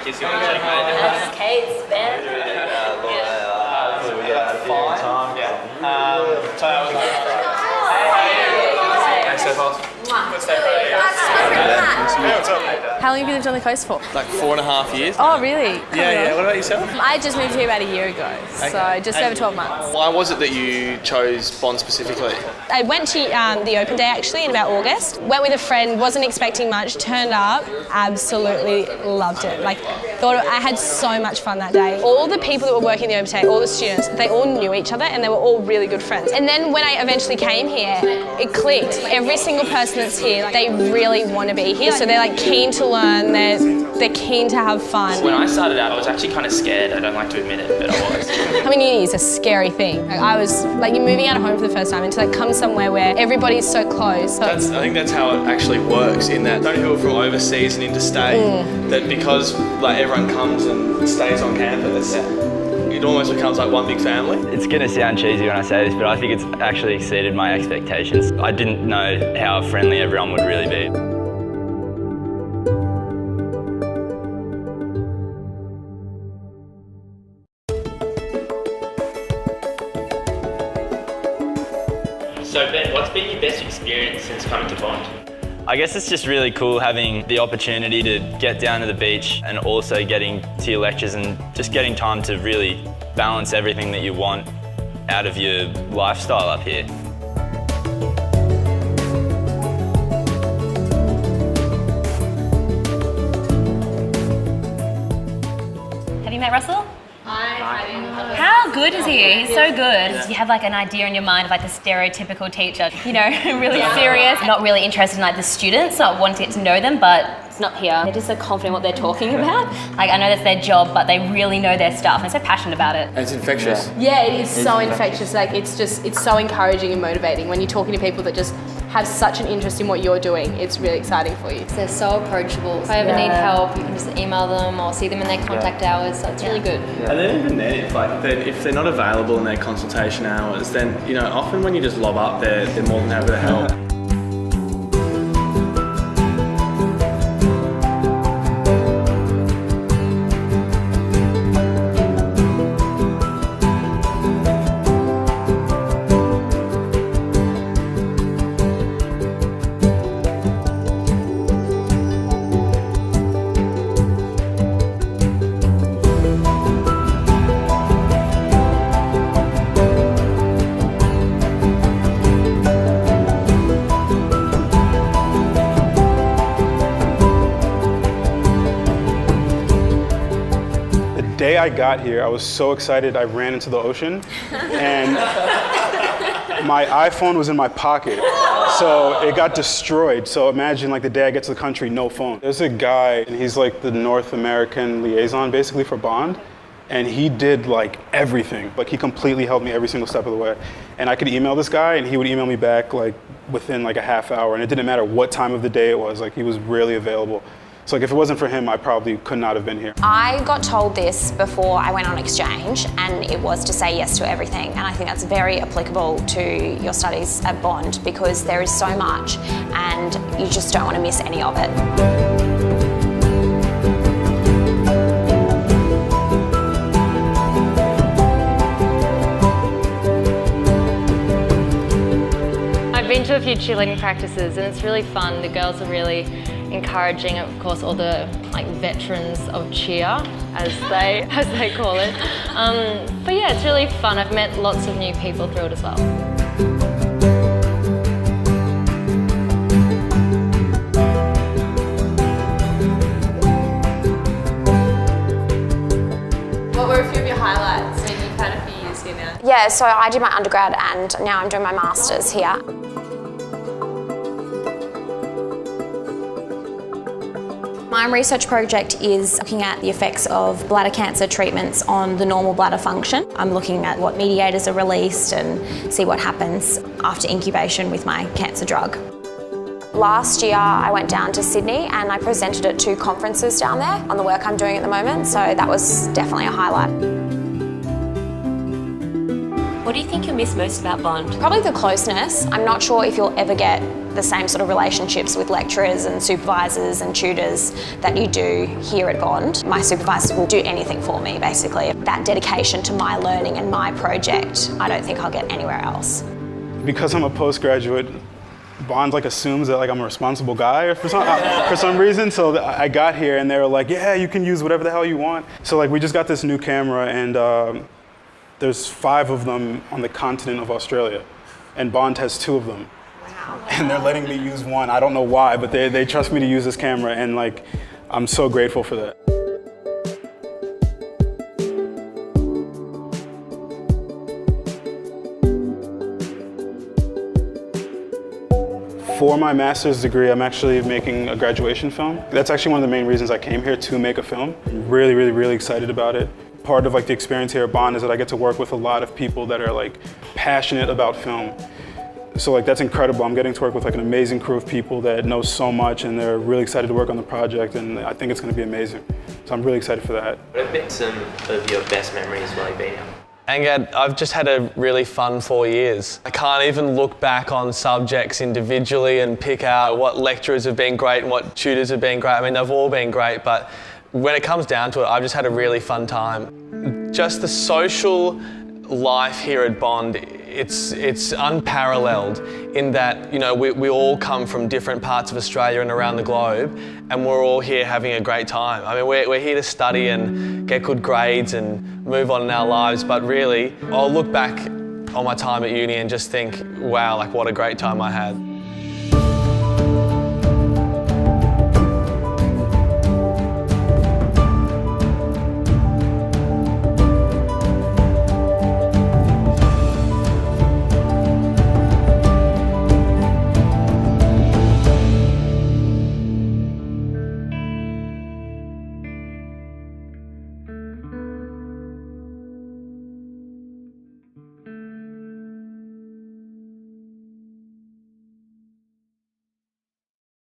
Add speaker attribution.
Speaker 1: want to kiss you on the cheek, mate?
Speaker 2: That's Kate's, man.
Speaker 3: We get out of here in time.
Speaker 1: Thanks so fast. Good stay, Freddie.
Speaker 3: Hey, what's up?
Speaker 4: How long have you lived on the coast for?
Speaker 1: Like 4.5 years.
Speaker 4: Oh, really?
Speaker 1: Yeah. What about yourself?
Speaker 4: I just moved here about a year ago, so just over 12 months.
Speaker 1: Why was it that you chose Bond specifically?
Speaker 4: I went to the open day actually in about August. Went with a friend, wasn't expecting much, turned up, absolutely loved it. Like, thought I had so much fun that day. All the people that were working the open day, all the students, they all knew each other and they were all really good friends. And then when I eventually came here, it clicked. Every single person that's here, like, they really want to be here. So they're like keen to learn, they're keen to have fun.
Speaker 5: When I started out, I was actually kind of scared. I don't like to admit it, but I was.
Speaker 4: Coming to uni is a scary thing. Like, I was like, you're moving out of home for the first time and to like come somewhere where everybody's so close.
Speaker 1: I think that's how it actually works, in that only people from overseas and interstate, that because like everyone comes and stays on campus, it almost becomes like one big family.
Speaker 3: It's going to sound cheesy when I say this, but I think it's actually exceeded my expectations. I didn't know how friendly everyone would really be.
Speaker 5: So Ben, what's been your best experience since coming to Bond?
Speaker 3: I guess it's just really cool having the opportunity to get down to the beach and also getting to your lectures and just getting time to really balance everything that you want out of your lifestyle up here.
Speaker 2: Have you met Russell? How good is he? He's so good. You have like an idea in your mind of like the stereotypical teacher, you know, really serious, not really interested in like the students, not wanting to get to know them, but it's not here. They're just so confident what they're talking about. Like, I know that's their job, but they really know their stuff and they're so passionate about it.
Speaker 1: And it's infectious.
Speaker 4: Yeah, it is so infectious. Like, it's so encouraging and motivating when you're talking to people that just have such an interest in what you're doing. It's really exciting for you.
Speaker 6: They're so approachable. If I ever need help, you can just email them or see them in their contact hours. So it's really good.
Speaker 1: And then even then, if they're not available in their consultation hours, then often when you just lob up, they're more than happy to help.
Speaker 7: The day I got here, I was so excited I ran into the ocean, and my iPhone was in my pocket, so it got destroyed. So imagine like the day I get to the country, no phone. There's a guy, and he's like the North American liaison basically for Bond, and he did like everything. Like, he completely helped me every single step of the way. And I could email this guy, and he would email me back like within like a half hour, and it didn't matter what time of the day it was. Like, he was really available. So like, if it wasn't for him, I probably could not have been here.
Speaker 8: I got told this before I went on exchange, and it was to say yes to everything. And I think that's very applicable to your studies at Bond, because there is so much and you just don't want to miss any of it.
Speaker 6: I've been to a few cheerleading practices and it's really fun. The girls are really encouraging, of course, all the like veterans of cheer, as they call it. But yeah, it's really fun. I've met lots of new people through it as well.
Speaker 4: What were a few of your highlights? I mean, you've had a few years here now.
Speaker 8: Yeah, so I did my undergrad and now I'm doing my master's here. My research project is looking at the effects of bladder cancer treatments on the normal bladder function. I'm looking at what mediators are released and see what happens after incubation with my cancer drug. Last year I went down to Sydney and I presented at 2 conferences down there on the work I'm doing at the moment, so that was definitely a highlight.
Speaker 2: What do you think you'll miss most about Bond?
Speaker 8: Probably the closeness. I'm not sure if you'll ever get the same sort of relationships with lecturers and supervisors and tutors that you do here at Bond. My supervisors will do anything for me, basically. That dedication to my learning and my project, I don't think I'll get anywhere else.
Speaker 7: Because I'm a postgraduate, Bond like assumes that like I'm a responsible guy or for some reason. So I got here and they were like, yeah, you can use whatever the hell you want. So like we just got this new camera and there's 5 of them on the continent of Australia, and Bond has 2 of them. Wow. And they're letting me use one. I don't know why, but they trust me to use this camera, and like I'm so grateful for that. For my master's degree, I'm actually making a graduation film. That's actually one of the main reasons I came here, to make a film. I'm really, really, really excited about it. Part of like the experience here at Bond is that I get to work with a lot of people that are like passionate about film. So like that's incredible. I'm getting to work with like an amazing crew of people that know so much, and they're really excited to work on the project, and I think it's going to be amazing. So I'm really excited for that.
Speaker 5: What have been some of your best memories while you've been here?
Speaker 1: Angad, I've just had a really fun 4 years. I can't even look back on subjects individually and pick out what lecturers have been great and what tutors have been great. I mean, they've all been great, but when it comes down to it, I've just had a really fun time. Just the social life here at Bond, it's unparalleled in that, you know, we all come from different parts of Australia and around the globe, and we're all here having a great time. I mean, we're here to study and get good grades and move on in our lives, but really, I'll look back on my time at uni and just think, wow, like what a great time I had.